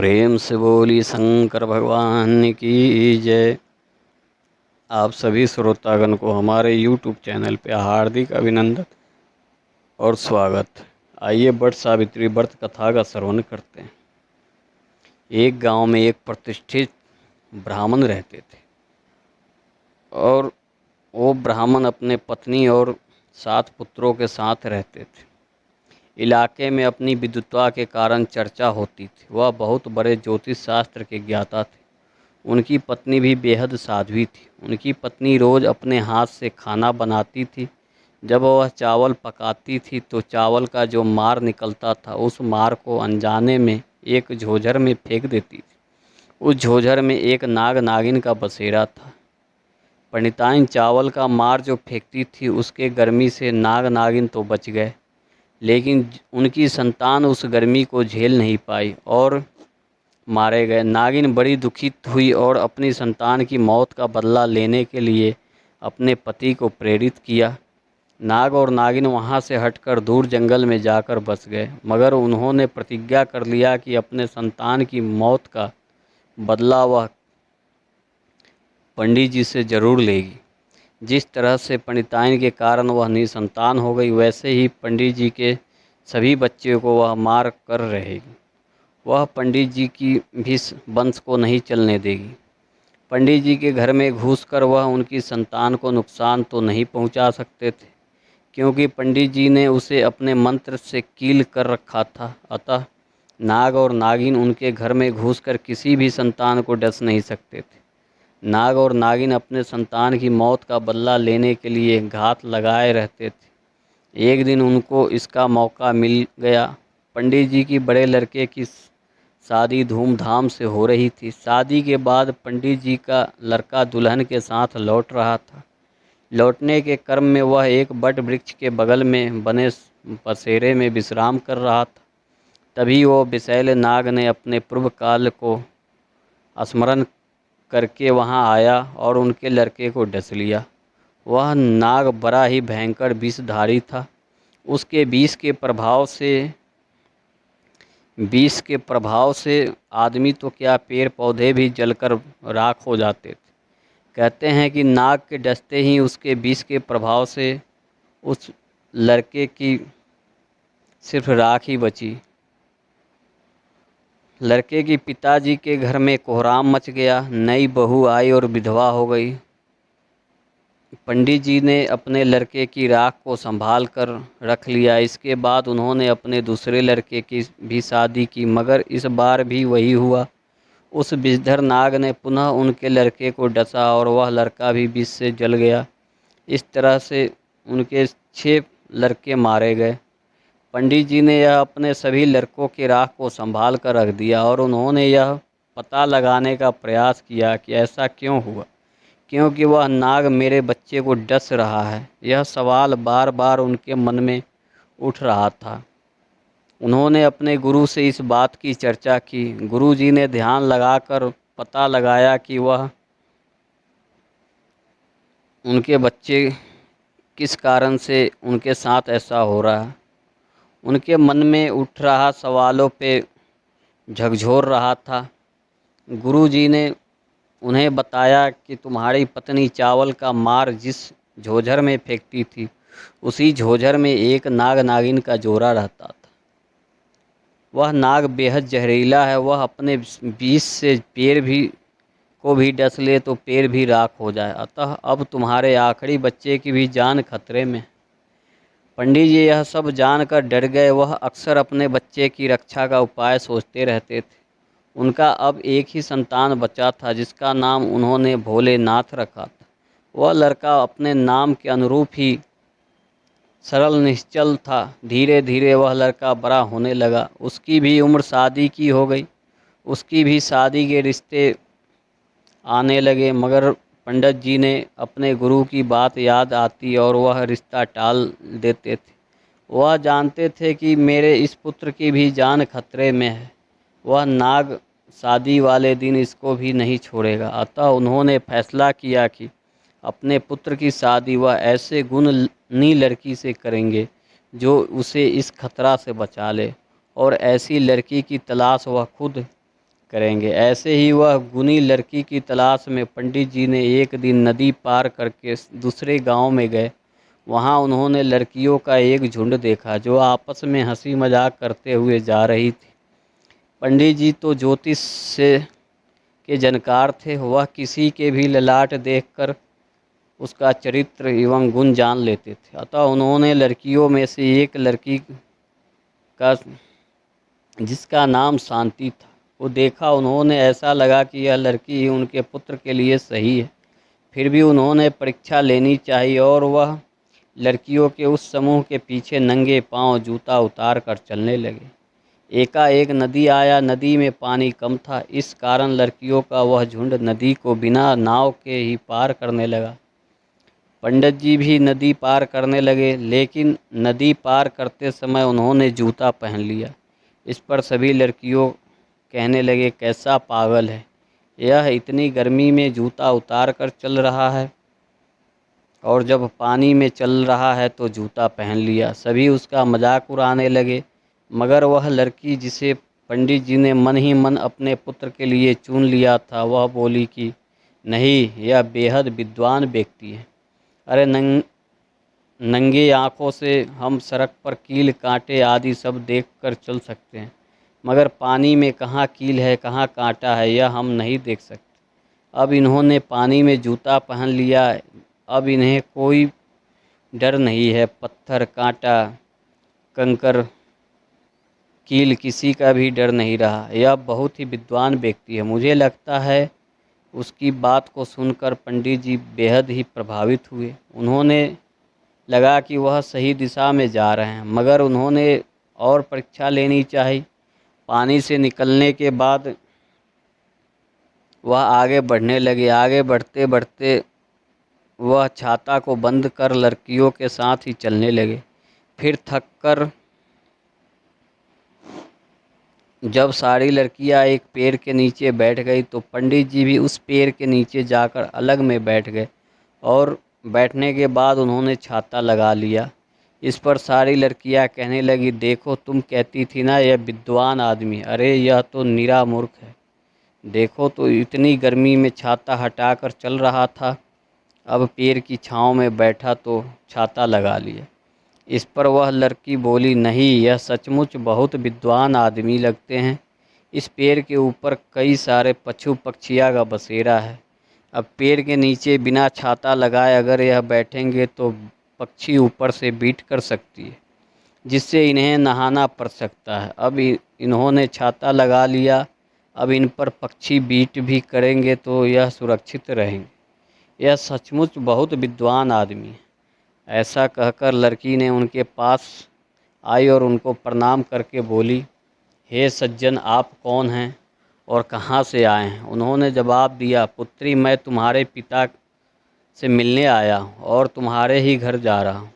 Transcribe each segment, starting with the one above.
प्रेम से बोली शंकर भगवान की जय। आप सभी श्रोतागण को हमारे YouTube चैनल पे हार्दिक अभिनंदन और स्वागत। आइए वट सावित्री व्रत कथा का श्रवण करते हैं। एक गांव में एक प्रतिष्ठित ब्राह्मण रहते थे और वो ब्राह्मण अपने पत्नी और 7 पुत्रों के साथ रहते थे। इलाके में अपनी विद्वता के कारण चर्चा होती थी। वह बहुत बड़े ज्योतिष शास्त्र के ज्ञाता थे। उनकी पत्नी भी बेहद साध्वी थी। उनकी पत्नी रोज़ अपने हाथ से खाना बनाती थी। जब वह चावल पकाती थी तो चावल का जो मार निकलता था उस मार को अनजाने में एक झोझर में फेंक देती थी। उस झोझर में एक नाग नागिन का बसेरा था। पंडिताइन चावल का मार जो फेंकती थी उसके गर्मी से नाग नागिन तो बच गए, लेकिन उनकी संतान उस गर्मी को झेल नहीं पाई और मारे गए। नागिन बड़ी दुखित हुई और अपनी संतान की मौत का बदला लेने के लिए अपने पति को प्रेरित किया। नाग और नागिन वहां से हटकर दूर जंगल में जाकर बस गए, मगर उन्होंने प्रतिज्ञा कर लिया कि अपने संतान की मौत का बदला वह पंडित जी से जरूर लेगी। जिस तरह से पंडिताइन के कारण वह निसंतान हो गई, वैसे ही पंडित जी के सभी बच्चों को वह मार कर रहेगी। वह पंडित जी की भी वंश को नहीं चलने देगी। पंडित जी के घर में घुसकर वह उनकी संतान को नुकसान तो नहीं पहुंचा सकते थे, क्योंकि पंडित जी ने उसे अपने मंत्र से कील कर रखा था। अतः नाग और नागिन उनके घर में घुसकर किसी भी संतान को डस नहीं सकते थे। नाग और नागिन अपने संतान की मौत का बदला लेने के लिए घात लगाए रहते थे। एक दिन उनको इसका मौका मिल गया। पंडित जी की बड़े लड़के की शादी धूमधाम से हो रही थी। शादी के बाद पंडित जी का लड़का दुल्हन के साथ लौट रहा था। लौटने के क्रम में वह एक बट वृक्ष के बगल में बने बसेरे में विश्राम कर रहा था। तभी वो विषैल नाग ने अपने पूर्व काल को स्मरण करके वहां आया और उनके लड़के को डस लिया। वह नाग बड़ा ही भयंकर विषधारी था। उसके विष के प्रभाव से आदमी तो क्या, पेड़ पौधे भी जलकर राख हो जाते थे। कहते हैं कि नाग के डसते ही उसके विष के प्रभाव से उस लड़के की सिर्फ राख ही बची। लड़के की पिताजी के घर में कोहराम मच गया। नई बहू आई और विधवा हो गई। पंडित जी ने अपने लड़के की राख को संभाल कर रख लिया। इसके बाद उन्होंने अपने दूसरे लड़के की भी शादी की, मगर इस बार भी वही हुआ। उस विषधर नाग ने पुनः उनके लड़के को डसा और वह लड़का भी विष से जल गया। इस तरह से उनके 6 लड़के मारे गए। पंडित जी ने यह अपने सभी लड़कों की राख को संभाल कर रख दिया और उन्होंने यह पता लगाने का प्रयास किया कि ऐसा क्यों हुआ, क्योंकि वह नाग मेरे बच्चे को डस रहा है। यह सवाल बार बार उनके मन में उठ रहा था। उन्होंने अपने गुरु से इस बात की चर्चा की। गुरु जी ने ध्यान लगाकर पता लगाया कि वह उनके बच्चे किस कारण से उनके साथ ऐसा हो रहा है। उनके मन में उठ रहा सवालों पे झकझोर रहा था। गुरु जी ने उन्हें बताया कि तुम्हारी पत्नी चावल का मार जिस झोझर में फेंकती थी, उसी झोझर में एक नाग नागिन का जोड़ा रहता था। वह नाग बेहद जहरीला है। वह अपने विष से पेड़ को भी डस ले तो पेड़ भी राख हो जाए। अतः अब तुम्हारे आखिरी बच्चे की भी जान खतरे में। पंडित जी यह सब जानकर डर गए। वह अक्सर अपने बच्चे की रक्षा का उपाय सोचते रहते थे। उनका अब एक ही संतान बचा था, जिसका नाम उन्होंने भोलेनाथ रखा था। वह लड़का अपने नाम के अनुरूप ही सरल निश्चल था। धीरे धीरे वह लड़का बड़ा होने लगा। उसकी भी उम्र शादी की हो गई। उसकी भी शादी के रिश्ते आने लगे, मगर पंडित जी ने अपने गुरु की बात याद आती और वह रिश्ता टाल देते थे। वह जानते थे कि मेरे इस पुत्र की भी जान खतरे में है। वह नाग शादी वाले दिन इसको भी नहीं छोड़ेगा। अतः उन्होंने फैसला किया कि अपने पुत्र की शादी वह ऐसे गुणी लड़की से करेंगे जो उसे इस खतरा से बचा ले, और ऐसी लड़की की तलाश वह खुद करेंगे। ऐसे ही वह गुनी लड़की की तलाश में पंडित जी ने एक दिन नदी पार करके दूसरे गांव में गए। वहां उन्होंने लड़कियों का एक झुंड देखा जो आपस में हंसी मजाक करते हुए जा रही थी। पंडित जी तो ज्योतिष से के जानकार थे, वह किसी के भी ललाट देखकर उसका चरित्र एवं गुण जान लेते थे। अतः उन्होंने लड़कियों में से एक लड़की का, जिसका नाम शांति था, को देखा। उन्होंने ऐसा लगा कि यह लड़की ही उनके पुत्र के लिए सही है। फिर भी उन्होंने परीक्षा लेनी चाहिए और वह लड़कियों के उस समूह के पीछे नंगे पांव जूता उतार कर चलने लगे। एकाएक नदी आया। नदी में पानी कम था, इस कारण लड़कियों का वह झुंड नदी को बिना नाव के ही पार करने लगा। पंडित जी भी नदी पार करने लगे, लेकिन नदी पार करते समय उन्होंने जूता पहन लिया। इस पर सभी लड़कियों कहने लगे, कैसा पागल है यह, इतनी गर्मी में जूता उतार कर चल रहा है और जब पानी में चल रहा है तो जूता पहन लिया। सभी उसका मजाक उड़ाने लगे, मगर वह लड़की जिसे पंडित जी ने मन ही मन अपने पुत्र के लिए चुन लिया था, वह बोली कि नहीं, यह बेहद विद्वान व्यक्ति है। अरे नंगे आँखों से हम सड़क पर कील कांटे आदि सब देखकर चल सकते हैं, मगर पानी में कहाँ कील है कहाँ कांटा है यह हम नहीं देख सकते। अब इन्होंने पानी में जूता पहन लिया, अब इन्हें कोई डर नहीं है। पत्थर, कांटा, कंकर, कील, किसी का भी डर नहीं रहा। यह बहुत ही विद्वान व्यक्ति है। मुझे लगता है उसकी बात को सुनकर पंडित जी बेहद ही प्रभावित हुए। उन्होंने लगा कि वह सही दिशा में जा रहे हैं, मगर उन्होंने और परीक्षा लेनी चाहिए। पानी से निकलने के बाद वह आगे बढ़ने लगे। आगे बढ़ते बढ़ते वह छाता को बंद कर लड़कियों के साथ ही चलने लगे। फिर थककर जब सारी लड़कियां एक पेड़ के नीचे बैठ गई तो पंडित जी भी उस पेड़ के नीचे जाकर अलग में बैठ गए और बैठने के बाद उन्होंने छाता लगा लिया। इस पर सारी लड़कियां कहने लगी, देखो तुम कहती थी ना यह विद्वान आदमी, अरे यह तो निरा मूर्ख है। देखो तो इतनी गर्मी में छाता हटाकर चल रहा था, अब पेड़ की छांव में बैठा तो छाता लगा लिया। इस पर वह लड़की बोली, नहीं, यह सचमुच बहुत विद्वान आदमी लगते हैं। इस पेड़ के ऊपर कई सारे पशु पक्षियों का बसेरा है। अब पेड़ के नीचे बिना छाता लगाए अगर यह बैठेंगे तो पक्षी ऊपर से बीट कर सकती है, जिससे इन्हें नहाना पड़ सकता है। अब इन्होंने छाता लगा लिया, अब इन पर पक्षी बीट भी करेंगे तो यह सुरक्षित रहेंगे। यह सचमुच बहुत विद्वान आदमी है। ऐसा कहकर लड़की ने उनके पास आई और उनको प्रणाम करके बोली, हे सज्जन, आप कौन हैं और कहाँ से आए हैं? उन्होंने जवाब दिया, पुत्री, मैं तुम्हारे पिता से मिलने आया हूँ और तुम्हारे ही घर जा रहा हूँ,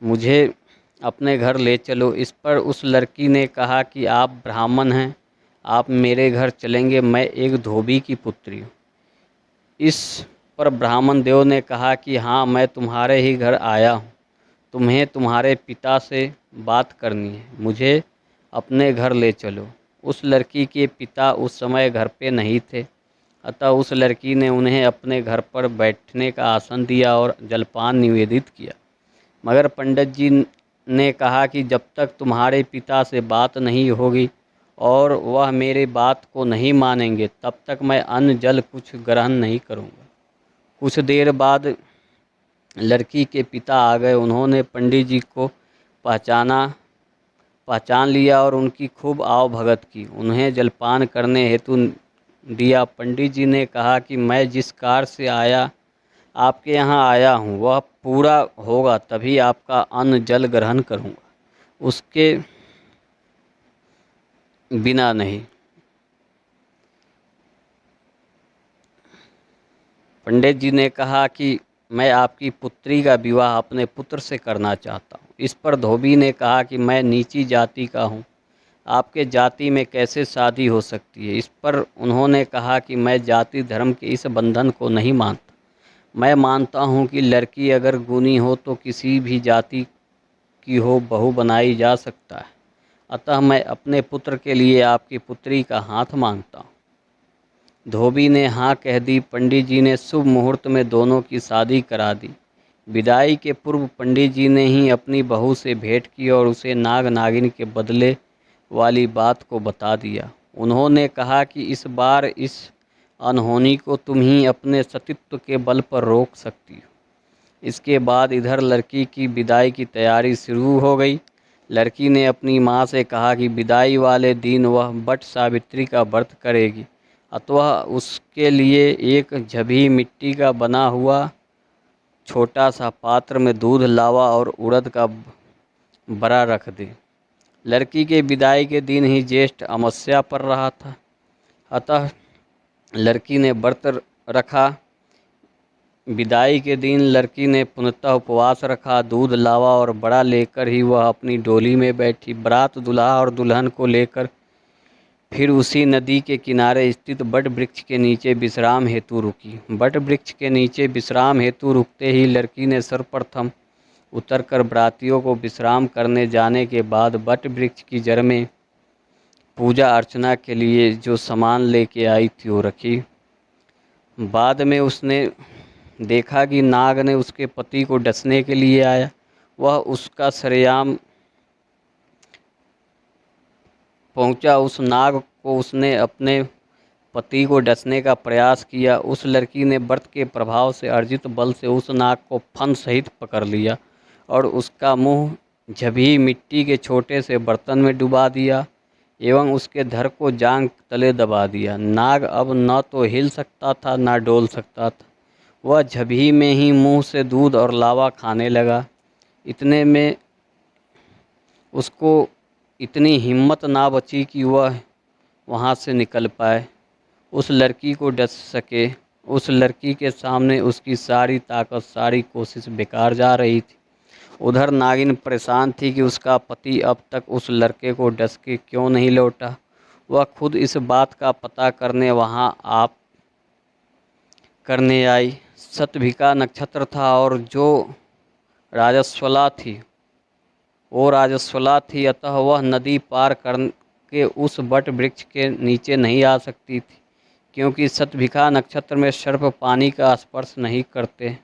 मुझे अपने घर ले चलो। इस पर उस लड़की ने कहा कि आप ब्राह्मण हैं, आप मेरे घर चलेंगे, मैं एक धोबी की पुत्री हूँ। इस पर ब्राह्मण देव ने कहा कि हाँ, मैं तुम्हारे ही घर आया हूँ, तुम्हें तुम्हारे पिता से बात करनी है, मुझे अपने घर ले चलो। उस लड़की के पिता उस समय घर पे नहीं थे, अतः उस लड़की ने उन्हें अपने घर पर बैठने का आसन दिया और जलपान निवेदित किया। मगर पंडित जी ने कहा कि जब तक तुम्हारे पिता से बात नहीं होगी और वह मेरे बात को नहीं मानेंगे, तब तक मैं अन्न जल कुछ ग्रहण नहीं करूँगा। कुछ देर बाद लड़की के पिता आ गए। उन्होंने पंडित जी को पहचान लिया और उनकी खूब आव भगत की, उन्हें जलपान करने हेतु दिया। पंडित जी ने कहा कि मैं जिस कार्य से आपके यहाँ आया हूँ वह पूरा होगा तभी आपका अन्न जल ग्रहण करूँगा, उसके बिना नहीं। पंडित जी ने कहा कि मैं आपकी पुत्री का विवाह अपने पुत्र से करना चाहता हूँ। इस पर धोबी ने कहा कि मैं नीची जाति का हूँ, आपके जाति में कैसे शादी हो सकती है? इस पर उन्होंने कहा कि मैं जाति धर्म के इस बंधन को नहीं मानता। मैं मानता हूँ कि लड़की अगर गुणी हो तो किसी भी जाति की हो बहू बनाई जा सकता है अतः मैं अपने पुत्र के लिए आपकी पुत्री का हाथ मांगता हूँ। धोबी ने हाँ कह दी। पंडित जी ने शुभ मुहूर्त में दोनों की शादी करा दी। विदाई के पूर्व पंडित जी ने ही अपनी बहू से भेंट की और उसे नाग नागिन के बदले वाली बात को बता दिया। उन्होंने कहा कि इस बार इस अनहोनी को तुम ही अपने सतीत्व के बल पर रोक सकती हो। इसके बाद इधर लड़की की विदाई की तैयारी शुरू हो गई। लड़की ने अपनी माँ से कहा कि विदाई वाले दिन वह वट सावित्री का व्रत करेगी, अतः उसके लिए एक झभी मिट्टी का बना हुआ छोटा सा पात्र में दूध, लावा और उड़द का बड़ा रख दे। लड़की के विदाई के दिन ही ज्येष्ठ अमावस्या पर रहा था, अतः लड़की ने व्रत रखा। विदाई के दिन लड़की ने पुनः उपवास रखा। दूध, लावा और बड़ा लेकर ही वह अपनी डोली में बैठी। बारात दूल्हा और दुल्हन को लेकर फिर उसी नदी के किनारे स्थित बट वृक्ष के नीचे विश्राम हेतु रुकी। बट वृक्ष के नीचे विश्राम हेतु रुकते ही लड़की ने सर्वप्रथम उतरकर बरातियों को विश्राम करने जाने के बाद बट वृक्ष की जड़ में पूजा अर्चना के लिए जो सामान लेके आई थी वो रखी। बाद में उसने देखा कि नाग ने उसके पति को डसने के लिए आया। वह उसका सरेआम पहुंचा। उस नाग को उसने अपने पति को डसने का प्रयास किया। उस लड़की ने व्रत के प्रभाव से अर्जित बल से उस नाग को फन सहित पकड़ लिया और उसका मुंह झभी मिट्टी के छोटे से बर्तन में डुबा दिया एवं उसके धड़ को जांघ तले दबा दिया। नाग अब न तो हिल सकता था न डोल सकता था। वह झभी में ही मुंह से दूध और लावा खाने लगा। इतने में उसको इतनी हिम्मत ना बची कि वह वहाँ से निकल पाए, उस लड़की को डस सके। उस लड़की के सामने उसकी सारी ताकत, सारी कोशिश बेकार जा रही थी। उधर नागिन परेशान थी कि उसका पति अब तक उस लड़के को डस के क्यों नहीं लौटा। वह खुद इस बात का पता करने वहाँ आप करने आई। शतभिका नक्षत्र था और जो राजस्वला थी वो राजस्वला थी, अतः वह नदी पार करके उस बट वृक्ष के नीचे नहीं आ सकती थी, क्योंकि शतभिका नक्षत्र में सर्प पानी का स्पर्श नहीं करते।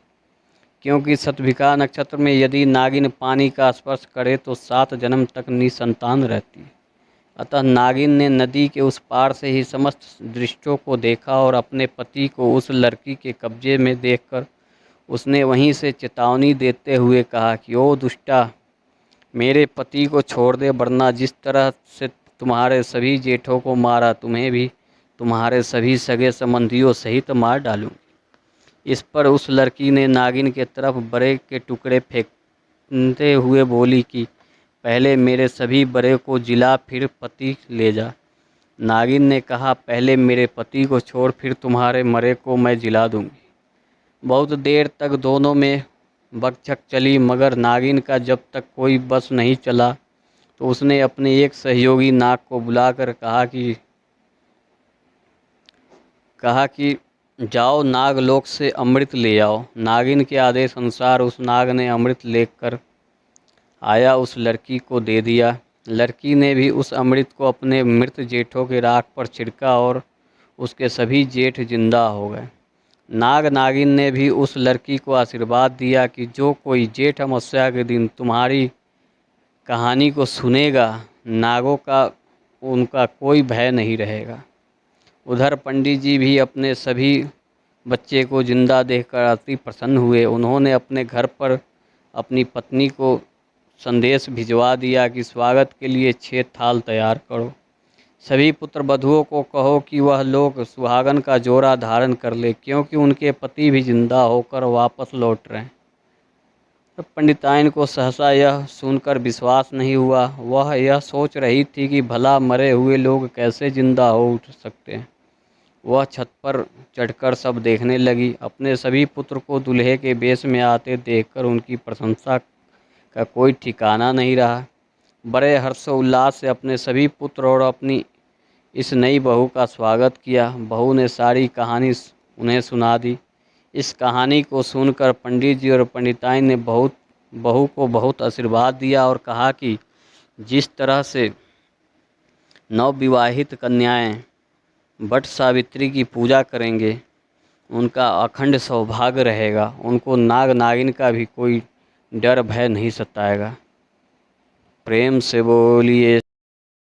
क्योंकि शतभिका नक्षत्र में यदि नागिन पानी का स्पर्श करे तो 7 जन्म तक निसंतान रहती है। अतः नागिन ने नदी के उस पार से ही समस्त दृश्यों को देखा और अपने पति को उस लड़की के कब्जे में देखकर उसने वहीं से चेतावनी देते हुए कहा कि ओ दुष्टा, मेरे पति को छोड़ दे, वरना जिस तरह से तुम्हारे सभी जेठों को मारा, तुम्हें भी तुम्हारे सभी सगे संबंधियों सहित मार डालूं। इस पर उस लड़की ने नागिन के तरफ बड़े के टुकड़े फेंकते हुए बोली कि पहले मेरे सभी बड़े को जिला, फिर पति ले जा। नागिन ने कहा, पहले मेरे पति को छोड़, फिर तुम्हारे मरे को मैं जिला दूंगी। बहुत देर तक दोनों में बकझक चली, मगर नागिन का जब तक कोई बस नहीं चला तो उसने अपने एक सहयोगी नाग को बुलाकर कहा कि जाओ नागलोक से अमृत ले आओ। नागिन के आदेश अनुसार उस नाग ने अमृत लेकर आया, उस लड़की को दे दिया। लड़की ने भी उस अमृत को अपने मृत जेठों के राख पर छिड़का और उसके सभी जेठ जिंदा हो गए। नाग नागिन ने भी उस लड़की को आशीर्वाद दिया कि जो कोई जेठ अमावस्या के दिन तुम्हारी कहानी को सुनेगा, नागों का उनका कोई भय नहीं रहेगा। उधर पंडित जी भी अपने सभी बच्चे को जिंदा देखकर अति प्रसन्न हुए। उन्होंने अपने घर पर अपनी पत्नी को संदेश भिजवा दिया कि स्वागत के लिए 6 थाल तैयार करो। सभी पुत्र वधुओं को कहो कि वह लोग सुहागन का जोड़ा धारण कर ले, क्योंकि उनके पति भी जिंदा होकर वापस लौट रहे हैं। तब पंडिताइन को सहसा यह सुनकर विश्वास नहीं हुआ। वह यह सोच रही थी कि भला मरे हुए लोग कैसे जिंदा हो उठ सकते हैं। वह छत पर चढ़कर सब देखने लगी। अपने सभी पुत्र को दूल्हे के वेश में आते देखकर उनकी प्रशंसा का कोई ठिकाना नहीं रहा। बड़े हर्षोल्लास से अपने सभी पुत्र और अपनी इस नई बहू का स्वागत किया। बहू ने सारी कहानी उन्हें सुना दी। इस कहानी को सुनकर पंडित जी और पंडिताइन ने बहू को बहुत आशीर्वाद दिया और कहा कि जिस तरह से नवविवाहित कन्याएं वट सावित्री की पूजा करेंगे, उनका अखंड सौभाग्य रहेगा। उनको नाग नागिन का भी कोई डर भय नहीं सताएगा। प्रेम से बोलिए